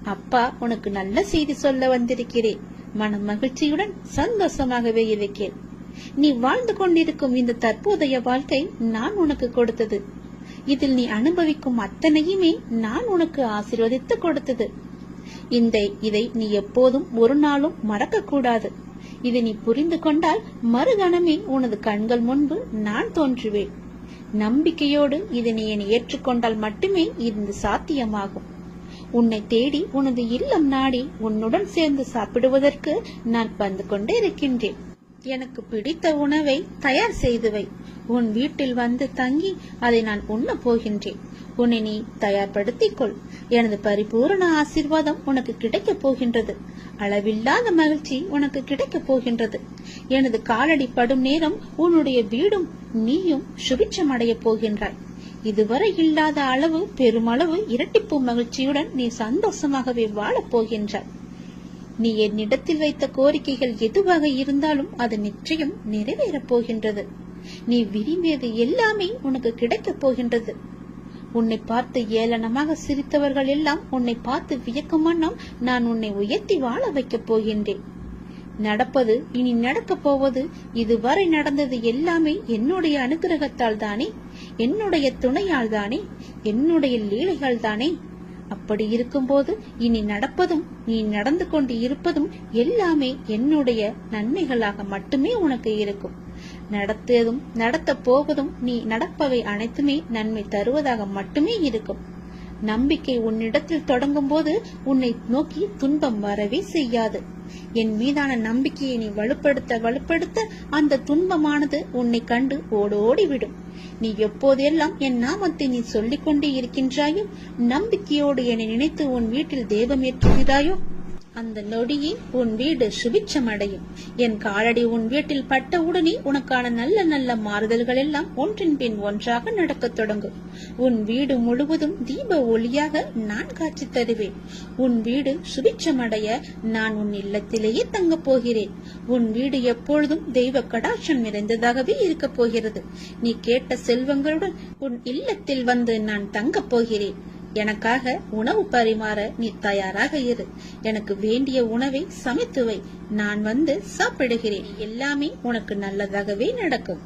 அப்பா உனக்கு நல்ல செய்தி சொல்ல வந்திருக்கிறேன். மன மகிழ்ச்சியுடன் சந்தோஷமாகவே இருக்கிறேன். நீ வாழ்ந்து கொண்டிருக்கும் இந்த தற்போதைய வாழ்க்கை நான் உனக்கு கொடுத்தது. இதில் நீ அனுபவிக்கும் அத்தனையுமே நான் உனக்கு ஆசீர்வதித்து கொடுத்தது. இதை நீ எப்போதும் ஒரு நாளும் மறக்க கூடாது. இதை நீ புரிந்து கொண்டால் மறுகணமே உனது கண்கள் முன்பு நான் தோன்றுவேன். நம்பிக்கையோடு இதை நீ ஏற்றுக்கொண்டால் மட்டுமே இது சாத்தியமாகும். உன்னை தேடி உனது இல்லம் நாடி உன்னுடன் சேர்ந்து சாப்பிடுவதற்கு நான் வந்து கொண்டே இருக்கின்றேன். எனக்கு பிடித்த உணவை தயார் செய்து வை. உன் வீட்டில் வந்து தங்கி அதை நான் உண்ண போகின்றேன். உன்னை நீ தயார்படுத்திக் கொள். எனது பரிபூரண ஆசீர்வாதம் உனக்கு கிடைக்கப் போகின்றது. அளவில்லாத மகிழ்ச்சி உனக்கு கிடைக்கப் போகின்றது. எனது காலடி படும் நேரம் உன்னுடைய வீடும் நீயும் சுபிட்சம் அடைய போகின்றாய். இதுவரை இல்லாத அளவு பெருமளவு இரட்டிப்பு மகிழ்ச்சியுடன் நீ சந்தோஷமாகவே வாழப் போகின்றாய். நீ என்னிடத்தில் வைத்த கோரிக்கைகள் எதுவாக இருந்தாலும் அது நிச்சயம் நிறைவேறப் போகின்றது. நீ விரும்பியது எல்லாமே உனக்கு கிடைக்கப் போகின்றது. உன்னை பார்த்து ஏளனமாக சிரித்தவர்கள் எல்லாம் உன்னை பார்த்து வியக்கும் வண்ணம் நான் உன்னை உயர்த்தி வாழ வைக்கப் போகின்றேன். நடப்பது இனி நடக்கப் போவது இதுவரை நடந்தது எல்லாமே என்னுடைய அனுகிரகத்தால் தானே, என்னுடைய துணையால் தானே, என்னுடைய லீலைகள் தானே. அப்படி இருக்கும்போது இனி நடப்பதும் நீ நடந்து கொண்டு இருப்பதும் எல்லாமே என்னுடைய நன்மைகளாக மட்டுமே உனக்கு இருக்கும். நடத்ததும் நடத்த போவதும் நீ நடப்பவை அனைத்துமே நன்மை தருவதாக மட்டுமே இருக்கும். நம்பிக்கை உன்னிடத்தில் தொடங்கும் போது உன்னை நோக்கி துன்பம் வரவே செய்யாது. என் மீதான நம்பிக்கையை நீ வலுப்படுத்த அந்த துன்பமானது உன்னை கண்டு ஓடோடிவிடும். நீ எப்போதெல்லாம் என் நாமத்தை நீ சொல்லிக் கொண்டே இருக்கின்றாயோ, நம்பிக்கையோடு என்னை நினைத்து உன் வீட்டில் தெய்வம் ஏற்றுகிறாயோ, அந்த நொடியே உன் வீடு சுபிட்சம் அடையும். என் காலடி உன் வீட்டில் பட்டவுடனே உனக்கான நல்ல நல்ல மாறுதல்கள் எல்லாம் ஒன்றின் பின் ஒன்றாக நடக்கத் தொடங்கும். உன் வீடு முழுவதும் தீப ஒளியாக நான் காட்சி தருவேன். உன் வீடு சுபிட்சம் அடைய நான் உன் இல்லத்திலேயே தங்கப் போகிறேன். உன் வீடு எப்பொழுதும் தெய்வ கடாட்சம் நிறைந்ததாகவே இருக்கப் போகிறது. நீ கேட்ட செல்வங்களுடன் உன் இல்லத்தில் வந்து நான் தங்கப் போகிறேன். எனக்காக உணவு பரிமாற நீ தயாராக இரு. எனக்கு வேண்டிய உணவை சமைத்து வை. நான் வந்து சாப்பிடுகிறேன். எல்லாமே உனக்கு நல்லதாகவே நடக்கும்.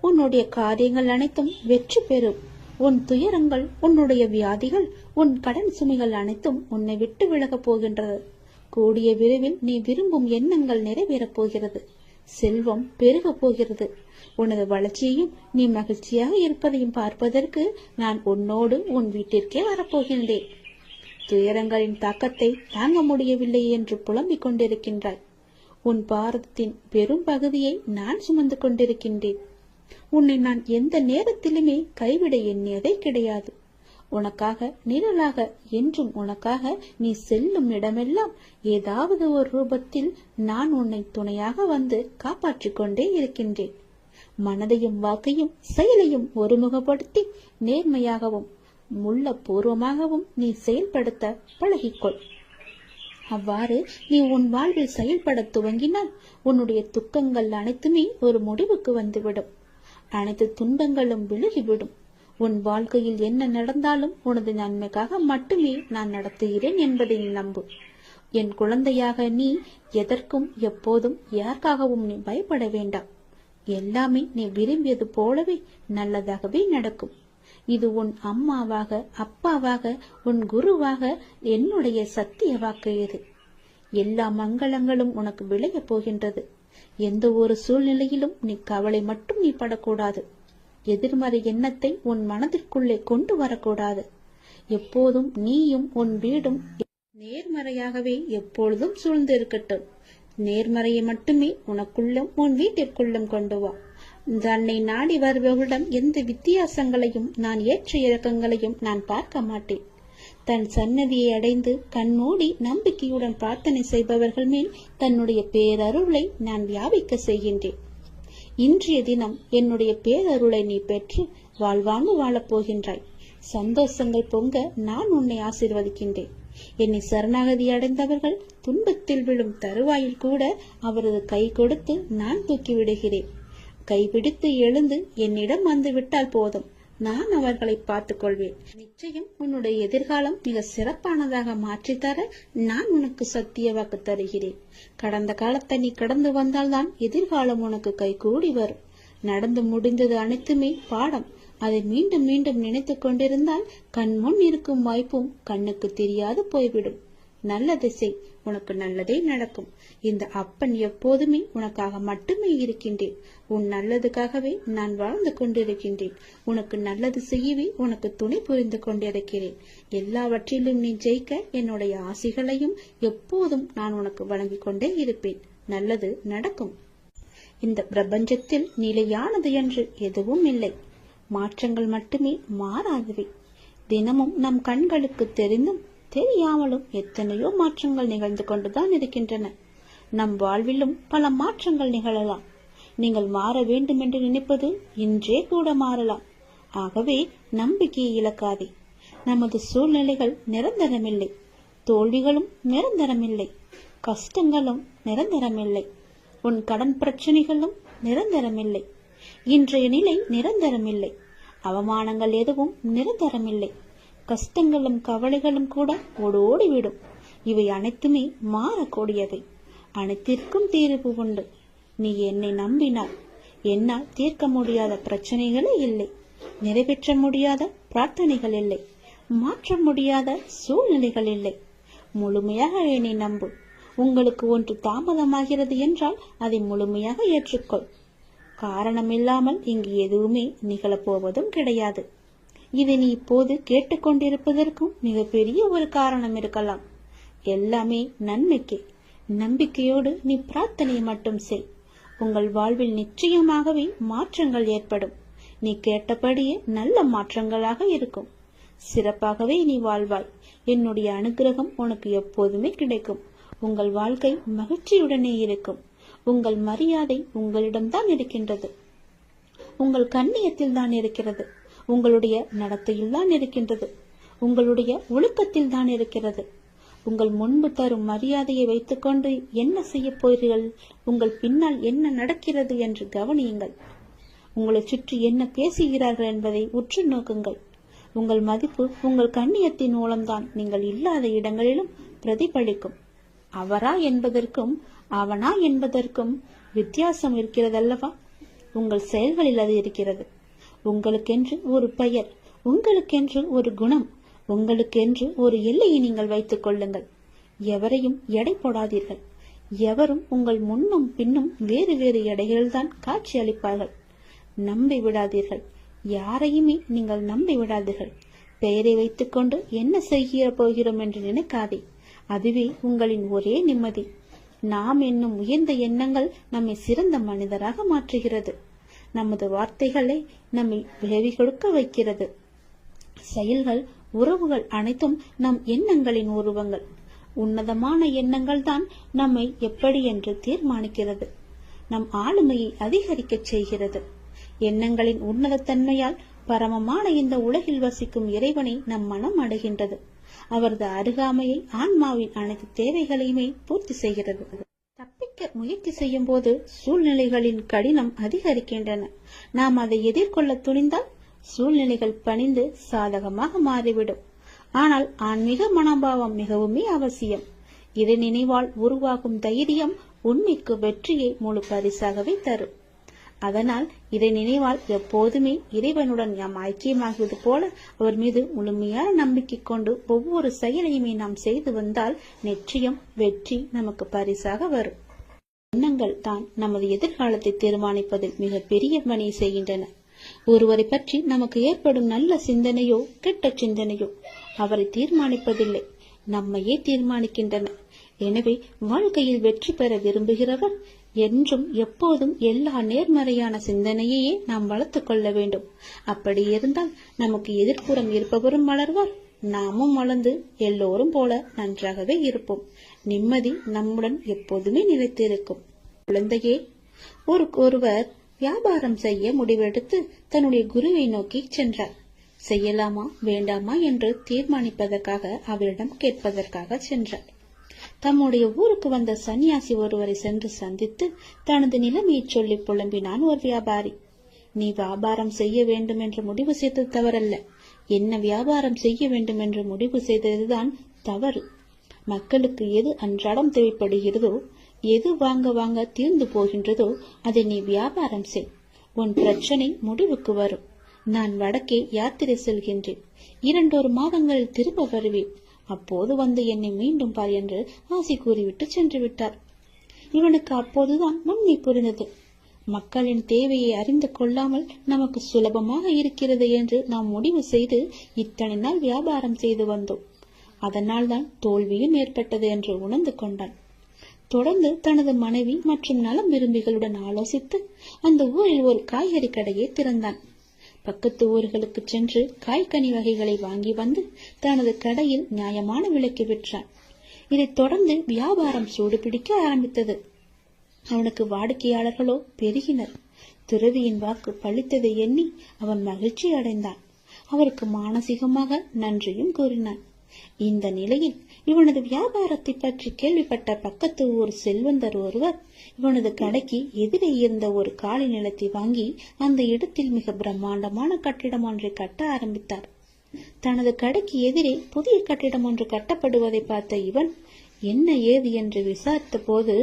உன்னுடைய காரியங்கள் அனைத்தும் வெற்றி பெறும். உன் துயரங்கள், உன்னுடைய வியாதிகள், உன் கடன் சுமைகள் அனைத்தும் உன்னை விட்டு விலகப் போகின்றது. கூடிய விரைவில் நீ விரும்பும் எண்ணங்கள் நிறைவேறப் போகிறது. செல்வம் பெருக போகிறது. உனது வளர்ச்சியையும் நீ மகிழ்ச்சியாக இருப்பதையும் பார்ப்பதற்கு நான் உன்னோடு உன் வீட்டிற்கே வரப்போகின்றேன். துயரங்களின் தாக்கத்தை தாங்க முடியவில்லை என்று புலம்பிக் கொண்டிருக்கின்றாய். உன் பாரதத்தின் பெரும் பகுதியை நான் சுமந்து கொண்டிருக்கின்றேன். உன்னை நான் எந்த நேரத்திலுமே கைவிட எண்ணியதே கிடையாது. உனக்காக நிழலாக என்றும் உனக்காக நீ செல்லும் இடமெல்லாம் ஏதாவது ஒரு ரூபத்தில் நான் உன்னை துணையாக வந்து காப்பாற்றிக் கொண்டே இருக்கின்றேன். மனதையும் வாக்கையும் செயலையும் ஒருமுகப்படுத்தி நேர்மையாகவும் முள்ள பூர்வமாகவும் நீ செயல்படுத்த பழகிக்கொள். அவ்வாறு நீ உன் வாழ்வில் செயல்பட துவங்கினால் உன்னுடைய துக்கங்கள் அனைத்துமே ஒரு முடிவுக்கு வந்துவிடும். அனைத்து துன்பங்களும் விலகிவிடும். உன் வாழ்க்கையில் என்ன நடந்தாலும் உனது நன்மைக்காக மட்டுமே நான் நடத்துகிறேன் என்பதை நம்பு. என் குழந்தையாக நீ எதற்கும் எப்போதும் யாருக்காகவும் நீ பயப்பட வேண்டாம். எல்லாமே நீ விரும்பியது போலவே நல்லதாகவே நடக்கும். இது உன் அம்மாவாக, அப்பாவாக, உன் குருவாக என்னுடைய சத்திய வாக்கு. இது எல்லா மங்களங்களும் உனக்கு விளைய போகின்றது. எந்த ஒரு சூழ்நிலையிலும் நீ கவலை மட்டும் நீ படக்கூடாது. எதிர்மறை எண்ணத்தை உன் மனதிற்குள்ளே கொண்டு வரக்கூடாது. எப்போதும் நீயும் உன் வீடும் நேர்மறையாகவே எப்பொழுதும் சூழ்ந்து இருக்கட்டும். நேர்மறையை மட்டுமே உனக்குள்ளும் உன் வீட்டிற்குள்ளும் கொண்டு வா. தன்னை நாடி வருபவர்களிடம் எந்த வித்தியாசங்களையும் நான் ஏற்ற இறக்கங்களையும் நான் பார்க்க மாட்டேன். தன் சன்னதியை அடைந்து கண்மூடி நம்பிக்கையுடன் பிரார்த்தனை செய்பவர்கள் மேல் தன்னுடைய பேரருளை நான் வியாபிக்க செய்கின்றேன். இன்றைய தினம் என்னுடைய பேரருளை நீ பெற்று வாழ்வாங்கு வாழப் போகின்றாய். சந்தோஷங்கள் பொங்க நான் உன்னை ஆசீர்வதிக்கின்றேன். என்னை சரணாகதி அடைந்தவர்கள் துன்பத்தில் விழும் தருவாயில் கூட அவரது கை கொடுத்து நான் தூக்கி விடுகிறேன். கைபிடித்து எழுந்து என்னிடம் வந்து விட்டால் போதும். நான் அவர்களை பார்த்துக் கொள்வேன். நிச்சயம் உன்னுடைய எதிர்காலம் மிக சிறப்பானதாக மாற்றித்தர நான் உனக்கு சத்திய வாக்கு தருகிறேன். கடந்த காலத்தை நீ கடந்து வந்தால்தான் எதிர்காலம் உனக்கு கைகூடி வரும். நடந்து முடிந்தது அனைத்துமே பாடம். அதை மீண்டும் மீண்டும் நினைத்து கொண்டிருந்தால் கண்முன் இருக்கும் வாய்ப்பும் கண்ணுக்கு தெரியாது போய்விடும். நல்லதை செய், உனக்கு நல்லதே நடக்கும். இந்த அப்பன் எப்போதுமே உனக்காக மட்டுமே இருக்கின்றேன். உன் நல்லதுக்காகவே நான் வாழ்ந்து கொண்டிருக்கின்றேன். உனக்கு நல்லது செய்யவே உனக்கு துணை புரிந்து கொண்டிருக்கிறேன். எல்லாவற்றிலும் நீ ஜெயிக்க என்னுடைய ஆசைகளையும் எப்போதும் நான் உனக்கு வழங்கிக் கொண்டே இருப்பேன். நல்லது நடக்கும். இந்த பிரபஞ்சத்தில் நிலையானது என்று எதுவும் இல்லை. மாற்றங்கள் மட்டுமே மாறாதவை. தினமும் நம் கண்களுக்கு தெரிந்தும் தெரியாமலும் எத்தனையோ மாற்றங்கள் நிகழ்ந்து கொண்டுதான் இருக்கின்றன. நம் வாழ்விலும் பல மாற்றங்கள் நிகழலாம். நீங்கள் மாற வேண்டும் என்று நினைப்பது இன்றே கூட மாறலாம். ஆகவே நம்பிக்கையை இழக்காதே. நமது சூழ்நிலைகள் நிரந்தரமில்லை. தோல்விகளும் நிரந்தரமில்லை. கஷ்டங்களும் நிரந்தரமில்லை. உன் கடன் பிரச்சனைகளும் நிரந்தரமில்லை. இன்றைய நிலை நிரந்தரமில்லை. அவமானங்கள் எதுவும் நிரந்தரமில்லை. கஷ்டங்களும் கவலைகளும் கூட ஓடோடிவிடும். இவை அனைத்துமே மாறக்கூடியவை. அனைத்திற்கும் தீர்வு உண்டு. நீ என்னை நம்பினால் என்னால் தீர்க்க முடியாத பிரச்சனைகளே இல்லை. நிறைவேற்ற முடியாத பிரார்த்தனைகள் இல்லை. மாற்ற முடியாத சூழ்நிலைகள் இல்லை. முழுமையாக என்னை நம்பு. உங்களுக்கு ஒன்று தாமதமாகிறது என்றால் அதை முழுமையாக ஏற்றுக்கொள். காரணமில்லாமல் இங்கு எதுவுமே நிகழப்போவதும் கிடையாது. இதை நீ இப்போது கேட்டுக்கொண்டிருப்பதற்கும் மிகப்பெரிய ஒரு காரணம் இருக்கலாம். எல்லாமே நன்மைக்கே. நம்பிக்கையோடு நீ பிரார்த்தனை மட்டும் செய். உங்கள் வாழ்வில் நிச்சயமாகவே மாற்றங்கள் ஏற்படும். நீ கேட்டபடியே நல்ல மாற்றங்களாக இருக்கும். சிறப்பாகவே நீ வாழ்வாய். என்னுடைய அனுகிரகம் உனக்கு எப்போதுமே கிடைக்கும். உங்கள் வாழ்க்கை மகிழ்ச்சியுடனே இருக்கும். உங்கள் மரியாதை உங்களிடம்தான் இருக்கின்றது. உங்கள் கண்ணியத்தில் தான் இருக்கிறது. உங்களுடைய நடத்தையில் தான் இருக்கின்றது. உங்களுடைய ஒழுக்கத்தில் தான் இருக்கிறது. உங்கள் முன்பு தரும் மரியாதையை வைத்துக்கொண்டு என்ன செய்ய போகிறீர்கள்? உங்கள் பின்னால் என்ன நடக்கிறது என்று கவனியுங்கள். உங்களை சுற்றி என்ன பேசுகிறார்கள் என்பதை உற்று நோக்குங்கள். உங்கள் மதிப்பு உங்கள் கண்ணியத்தின் மூலம்தான் நீங்கள் இல்லாத இடங்களிலும் பிரதிபலிக்கும். அவரா என்பதற்கும் அவனா என்பதற்கும் வித்தியாசம் இருக்கிறதல்லவா? உங்கள் செயல்களில் அது இருக்கிறது. உங்களுக்கென்று ஒரு பெயர், உங்களுக்கென்று ஒரு குணம், உங்களுக்கென்று ஒரு எல்லையை நீங்கள் வைத்துக் கொள்ளுங்கள். எவரையும் எடை போடாதீர்கள். எவரும் உங்கள் முன்னும் பின்னும் வேறு வேறு எடைகளில்தான் காட்சி அளிப்பார்கள். நம்பி விடாதீர்கள். யாரையுமே நீங்கள் நம்பி விடாதீர்கள். பெயரை வைத்துக்கொண்டு என்ன செய்ய போகிறோம் என்று நினைக்காதே. அதுவே உங்களின் ஒரே நிம்மதி. நாம் என்னும் உயர்ந்த எண்ணங்கள் நம்மை சிறந்த மனிதராக மாற்றுகிறது. நமது வார்த்தைகளை நம்மை விளைவி கொடுக்க வைக்கிறது. செயல்கள், உறவுகள் அனைத்தும் நம் எண்ணங்களின் உருவங்கள். உன்னதமான எண்ணங்கள் தான் நம்மை எப்படி என்று தீர்மானிக்கிறது. நம் ஆளுமையை அதிகரிக்க செய்கிறது. எண்ணங்களின் உன்னதத்தன்மையால் பரமமான இந்த உலகில் வசிக்கும் இறைவனை நம் மனம் அடைகின்றது. அவரது அருகாமையை ஆன்மாவின் அனைத்து தேவைகளையுமே பூர்த்தி செய்கிறது. தப்பிக்க முயற்சி செய்யும் போது சூழ்நிலைகளின் கடினம் அதிகரிக்கின்றன. நாம் அதை எதிர்கொள்ள துணிந்தால் சூழ்நிலைகள் பணிந்து சாதகமாக மாறிவிடும். ஆனால் ஆன்மீக மனோபாவம் மிகவுமே அவசியம். இறை நினைவால் உருவாகும் தைரியம் உண்மைக்கு வெற்றியை முழு பரிசாகவே தரும். அதனால் இறை நினைவால் எப்போதுமே இறைவனுடன் நாம் ஐக்கியமாகுவது போல அவர் மீது முழுமையான நம்பிக்கை கொண்டு ஒவ்வொரு செயலையுமே நாம் செய்து வந்தால் நிச்சயம் வெற்றி நமக்கு பரிசாக வரும். எண்ணங்கள் தான் நமது எதிர்காலத்தை தீர்மானிப்பதில் மிக பெரிய பணியை செய்கின்றன. ஒருவரை பற்றி நமக்கு ஏற்படும் நல்ல சிந்தனையோ கெட்ட சிந்தனையோ அவரை தீர்மானிப்பதில்லை, நம்மையே தீர்மானிக்கின்றன. எனவே வாழ்க்கையில் வெற்றி பெற விரும்புகிறவர் என்றும் எப்போதும் எல்லா நேர்மறையான சிந்தனையையே நாம் வளர்த்துக் கொள்ள வேண்டும். அப்படி இருந்தால் நமக்கு எதிர்ப்புறம் இருப்பவரும் வளர்வார், நாமும் வளர்ந்து எல்லோரும் போல நன்றாகவே இருப்போம். நிம்மதி நம்முடன் எப்போதுமே நிலைத்திருக்கும். குழந்தையே, ஒருவர் வியாபாரம் செய்ய முடிவெடுத்து தன்னுடைய குருவை நோக்கி சென்றார். செய்யலாமா வேண்டாமா என்று தீர்மானிப்பதற்காக அவரிடம் கேட்பதற்காக சென்றார். தம்முடைய ஊருக்கு வந்த சன்னியாசி ஒருவரை சென்று சந்தித்து தனது நிலைமையை சொல்லி புலம்பினான் ஒரு வியாபாரி. நீ வியாபாரம் செய்ய வேண்டும் என்று முடிவு செய்தது தவறல்ல, என்ன வியாபாரம் செய்ய வேண்டும் என்று முடிவு செய்ததுதான் தவறு. மக்களுக்கு எது அன்றாடம் தேவைப்படுகிறதோ, எது வாங்க வாங்க தீர்ந்து போகின்றதோ அதை நீ வியாபாரம் செய். உன் பிரச்சனை முடிவுக்கு வரும். நான் வடக்கே யாத்திரை செல்கின்றேன். 2 மாதங்களில் திரும்ப வருவேன். அப்போது வந்து என்னை மீண்டும் பார் என்று ஆசி கூறிவிட்டு சென்று விட்டார். இவனுக்கு அப்போதுதான் உண்மை புரிந்தது. மக்களின் தேவையை அறிந்து கொள்ளாமல் நமக்கு சுலபமாக இருக்கிறது என்று நாம் முடிவு செய்து இத்தனை நாள் வியாபாரம் செய்து வந்தோம். அதனால்தான் தோல்வியும் ஏற்பட்டது என்று உணர்ந்து கொண்டான். தொடர்ந்து தனது மனைவி மற்றும் நலம் விரும்பிகளுடன் ஆலோசித்து அந்த ஊரில் ஒரு காய்கறி கடையை திறந்தான். பக்கத்து ஊர்களுக்கு சென்று காய்கனி வகைகளை வாங்கி வந்து தனது கடையில் நியாயமான விலைக்கு விற்றான். இதைத் தொடர்ந்து வியாபாரம் சூடுபிடிக்க ஆரம்பித்தது. அவனுக்கு வாடிக்கையாளர்களோ பெருகினர். துறவியின் வாக்கு பழித்ததை எண்ணி அவன் மகிழ்ச்சி அடைந்தான். அவருக்கு மானசீகமாக நன்றியும் கூறினான். இந்த நிலையில் இவனது வியாபாரத்தை பற்றி கேள்விப்பட்ட பக்கத்து ஊர் செல்வந்தர் ஒருவர் இவனது கடைக்கு எதிரே இருந்த ஒரு காலி நிலத்தை வாங்கி அந்த இடத்தில் மிக பிரம்மாண்டமான கட்டிடம் ஒன்றை கட்ட ஆரம்பித்தார். தனது கடைக்கு எதிரே புதிய கட்டிடம் ஒன்று கட்டப்படுவதை பார்த்த இவன் என்ன ஏது என்று விசாரித்த போது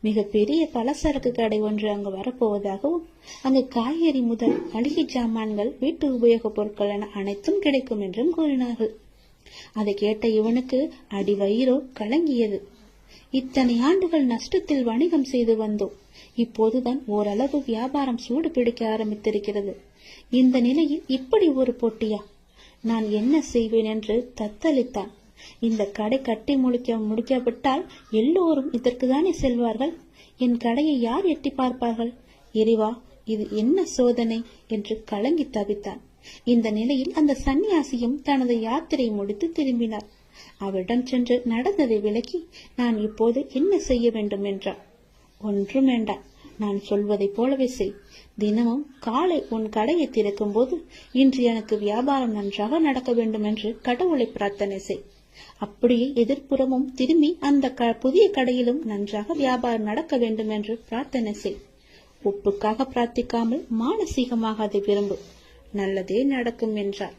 மிக பெரிய பலசரக்கு கடை ஒன்று அங்கு வரப்போவதாகவும் அங்கு காய்கறி முதல் மளிகை சாமான்கள், வீட்டு உபயோகப் பொருட்கள் என அனைத்தும் கிடைக்கும் என்றும் கூறினார்கள். அதை கேட்ட இவனுக்கு அடிவயிறோ கலங்கியது. இத்தனை ஆண்டுகள் நஷ்டத்தில் வணிகம் செய்து வந்தோம். இப்போதுதான் ஓரளவு வியாபாரம் சூடு பிடிக்க ஆரம்பித்திருக்கிறது. இந்த நிலையில் இப்படி ஒரு போட்டியா? நான் என்ன செய்வேன் என்று தத்தளித்தான். இந்த கடை கட்டி முடிக்காவிட்டால் எல்லோரும் இதற்குதானே செல்வார்கள். என் கடையை யார் எட்டி பார்ப்பார்கள்? இறைவா, இது என்ன சோதனை என்று கலங்கி தவித்தான். இந்த நிலையில் அந்த சன்னியாசியும் தனது யாத்திரை முடித்து திரும்பினார். அவரிடம் சென்று நடந்ததை விளக்கி, நான் இப்போது என்ன செய்ய வேண்டும் என்றார். ஒன்றும் வேண்டாம், நான் சொல்வதை போலவே செய். தினமும் காலை உன் கடையை திறக்கும் போது இன்று எனக்கு வியாபாரம் நன்றாக நடக்க வேண்டும் என்று கடவுளை பிரார்த்தனை செய். அப்படியே எதிர்ப்புறமும் திரும்பி அந்த புதிய கடையிலும் நன்றாக வியாபாரம் நடக்க வேண்டும் என்று பிரார்த்தனை செய். ஒப்புக்காக பிரார்த்திக்காமல் மானசீகமாக அதை விரும்பு. நல்லதே நடக்கும் என்றார்.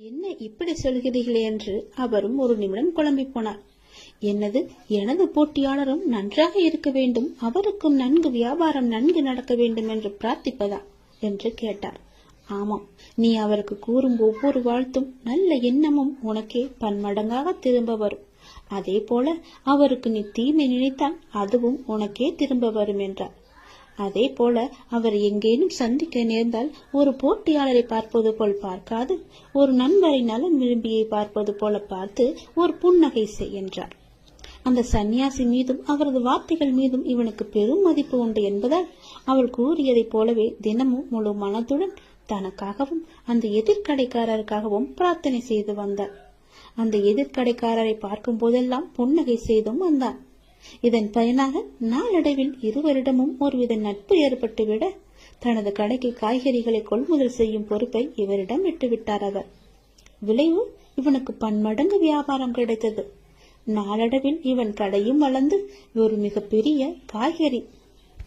என்ன இப்படி சொல்கிறீர்களே என்று அவரும் ஒரு நிமிடம் குழம்பி போனார். என்னது, எனது போட்டியாளரும் நன்றாக இருக்க வேண்டும், அவருக்கும் நன்கு வியாபாரம் நன்கு நடக்க வேண்டும் என்று பிரார்த்திப்பதா என்று கேட்டார். ஆமாம், நீ அவருக்கு கூறும் ஒவ்வொரு வாழ்த்தும் நல்ல எண்ணமும் உனக்கே பன்மடங்காக திரும்ப வரும். அதே போல அவருக்கு நீ தீமை நினைத்தால் அதுவும் உனக்கே திரும்ப வரும் என்றார். அதே போல அவர் எங்கேனும் சந்திக்க நேர்ந்தால் ஒரு போட்டியாளரை பார்ப்பது போல் பார்க்காது, ஒரு நண்பரை நலம் விரும்பியை பார்ப்பது போல பார்த்து ஒரு புன்னகை செய் என்றார். அந்த சன்னியாசி மீதும் அவரது வார்த்தைகள் மீதும் இவனுக்கு பெரும் மதிப்பு உண்டு என்பதால் அவர் கூறியதை போலவே தினமும் முழு மனதுடன் தனக்காகவும் அந்த எதிர்கடைக்காரருக்காகவும் பிரார்த்தனை செய்து வந்தார். அந்த எதிர்கடைக்காரரை பார்க்கும் போதெல்லாம் புன்னகை செய்தும் வந்தான். இதன் பயனாக நாளடைவில் இருவரிடமும் ஒருவித நட்பு ஏற்பட்டுவிட தனது கடைக்கு காய்கறிகளை கொள்முதல் செய்யும் பொறுப்பை இவரிடம் விட்டுவிட்டார் அவர். விளைவு, இவனுக்கு பன்மடங்கு வியாபாரம் கிடைத்தது. நாளடைவில் இவன் கடையும் வளர்ந்து ஒரு மிகப்பெரிய காய்கறி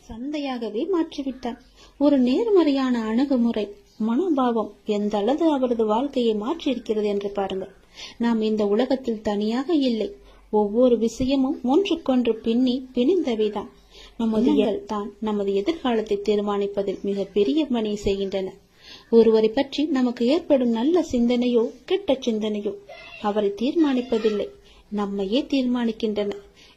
சந்தையாகவே மாற்றிவிட்டான். ஒரு நேர்மறையான அணுகுமுறை, மனோபாவம் எந்த அளவு அவரது வாழ்க்கையை மாற்றியிருக்கிறது என்று பாருங்கள். நாம் இந்த உலகத்தில் தனியாக இல்லை. ஒவ்வொரு விஷயமும் ஒன்றுக்கொன்று பிணிந்தவைதான். நமது தான் நமது எதிர்காலத்தை தீர்மானிப்பதில் மிக பெரிய பணி செய்கின்றன. ஒருவரை பற்றி நமக்கு ஏற்படும் நல்ல சிந்தனையோ கெட்ட சிந்தனையோ அவரை தீர்மானிப்பதில்லை, நம்மையே தீர்மானிக்கின்றன.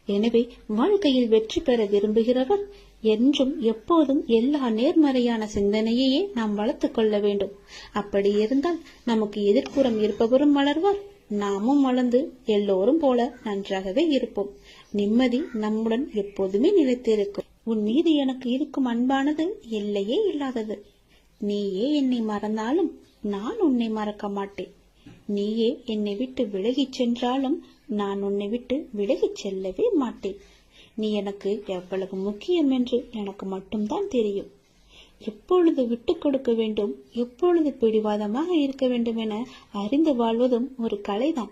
எனவே வாழ்க்கையில் வெற்றி பெற விரும்புகிறவர் என்றும் எப்போதும் எல்லா நேர்மறையான சிந்தனையையே நாம் வளர்த்துக் கொள்ள வேண்டும். அப்படி இருந்தால் நமக்கு எதிர்ப்புறம் இருப்பவரும் வளர்வார், நாமும் வளர்ந்து எல்லோரும் போல நன்றாகவே இருப்போம். நிம்மதி நம்முடன் எப்போதுமே நிலைத்திருக்கும். உன் மீது எனக்கு இருக்கும் அன்பானது எல்லையே இல்லாதது. நீயே என்னை மறந்தாலும் நான் உன்னை மறக்க மாட்டேன். நீயே என்னை விட்டு விலகிச் சென்றாலும் நான் உன்னை விட்டு விலகிச் செல்லவே மாட்டேன். நீ எனக்கு எவ்வளவு முக்கியம் என்று எனக்கு மட்டும்தான் தெரியும். எப்பொழுது விட்டு கொடுக்க வேண்டும், எப்பொழுது பிடிவாதமாக இருக்க வேண்டும் என அறிந்து வாழ்வதும் ஒரு கலைதான்.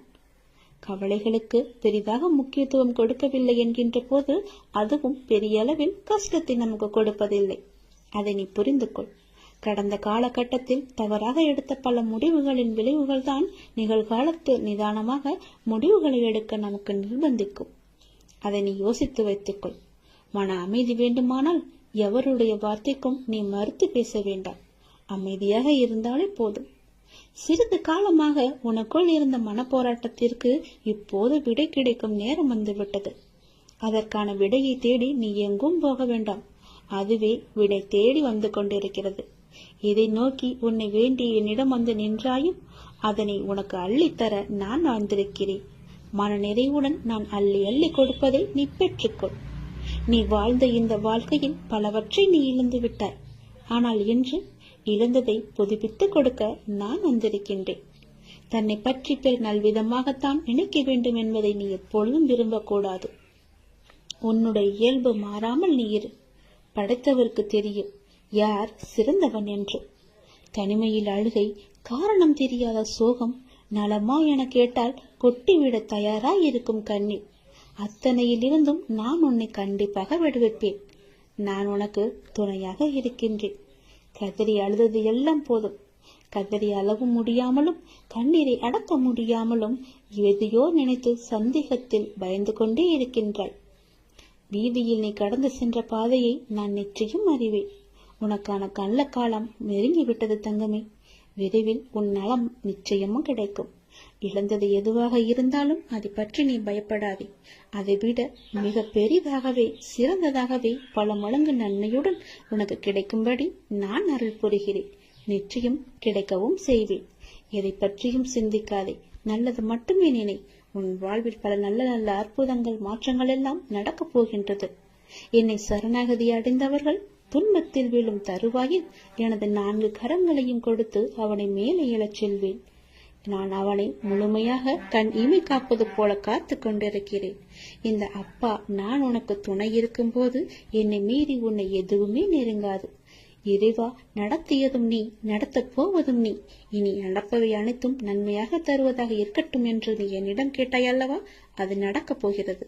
கவலைகளுக்கு பெரிதாக முக்கியத்துவம் கொடுக்கவில்லை என்கின்ற போது அதுவும் பெரிய அளவில் கஷ்டத்தை நமக்கு கொடுப்பதில்லை. அதை நீ புரிந்து கொள். கடந்த காலகட்டத்தில் தவறாக எடுத்த பல முடிவுகளின் விளைவுகள் தான் நிகழ்காலத்தில் நிதானமாக முடிவுகளை எடுக்க நமக்கு நிர்பந்திக்கும். அதை நீ யோசித்து வைத்துக்கொள். மன அமைதி வேண்டுமானால் எவருடைய வார்த்தைக்கும் நீ மறுத்து பேச வேண்டாம். அமைதியாக இருந்தாலே போதும். சிறிது காலமாக உனக்குள் இருந்த மனப்போராட்டத்திற்கு இப்போது விடை கிடைக்கும் நேரம் வந்துவிட்டது. அதற்கான விடையை தேடி நீ எங்கும் போக வேண்டாம். அதுவே விடை தேடி வந்து கொண்டிருக்கிறது. இதை நோக்கி உன்னை வேண்டி என்னிடம் வந்து நின்றாயும் அதனை உனக்கு அள்ளித்தர நான் வந்திருக்கிறேன். மன நிறைவுடன் நான் அள்ளி அள்ளி கொடுப்பதை நீ பெற்றுக்கொள். நீ வாழ்ந்த இந்த வாழ்க்கையில் பலவற்றை நீ இழந்து விட்டாய். ஆனால் இன்று இழந்ததை புதுப்பித்துக் கொடுக்க நான் வந்திருக்கின்றேன். தன்னை பற்றி பிறர் நல்விதமாகத்தான் நினைக்க வேண்டும் என்பதை நீ எப்பொழுதும் விரும்பக்கூடாது. உன்னுடைய இயல்பு மாறாமல் நீ இரு. படைத்தவருக்கு தெரியும் யார் சிறந்தவன் என்று. தனிமையில் அழுகை, காரணம் தெரியாத சோகம், நலமா என கேட்டால் கொட்டிவிட தயாராய் இருக்கும் கண்ணீர், அத்தனையிலிருந்தும் நான் உன்னை கண்டிப்பாக விடுவிப்பேன். நான் உனக்கு துணையாக இருக்கின்றேன். கதறி அழுதது எல்லாம் போதும். கதறி அளவு முடியாமலும் கண்ணீரை அடக்க முடியாமலும் எதையோ நினைத்து சந்தேகத்தில் பயந்து கொண்டே இருக்கின்றாய். வீதியில் நீ கடந்து சென்ற பாதையை நான் நிச்சயம் அறிவேன். உனக்கான கள்ள காலம் நெருங்கிவிட்டது தங்கமே. விரைவில் உன் நலம் நிச்சயமும் கிடைக்கும். இழந்தது எதுவாக இருந்தாலும் அதை பற்றி நீ பயப்படாதே. அதை விட மிக பெரிதாகவே சிறந்ததாகவே பல மடங்கு நன்மையுடன் உனக்கு கிடைக்கும்படி நான் அருள் புரிகிறேன். நிச்சயம் கிடைக்கவும் செய்வேன். எதை பற்றியும் சிந்திக்காதே. நல்லது மட்டுமே நினை. உன் வாழ்வில் பல நல்ல நல்ல அற்புதங்கள் மாற்றங்கள் எல்லாம் நடக்கப் போகின்றது. என்னை சரணாகதி அடைந்தவர்கள் துன்பத்தில் விழும் தருவாயில் எனது 4 கரங்களையும் கொடுத்து அவனை மேலே எழச் செல்வேன். நான் அவனை முழுமையாக கண் இமை காப்பது போல காத்து கொண்டிருக்கிறேன். இந்த அப்பா நான் உனக்கு துணை இருக்கும் போது என்னை மீறி உன்னை எதுவுமே நெருங்காது. இறைவா, நடத்தியதும் நீ, நடத்தப் போவதும் நீ. இனி நடப்பவை அனைத்தும் நன்மையாக தருவதாக இருக்கட்டும் என்று நீ என்னிடம் கேட்டாய் அல்லவா? அது நடக்கப் போகிறது.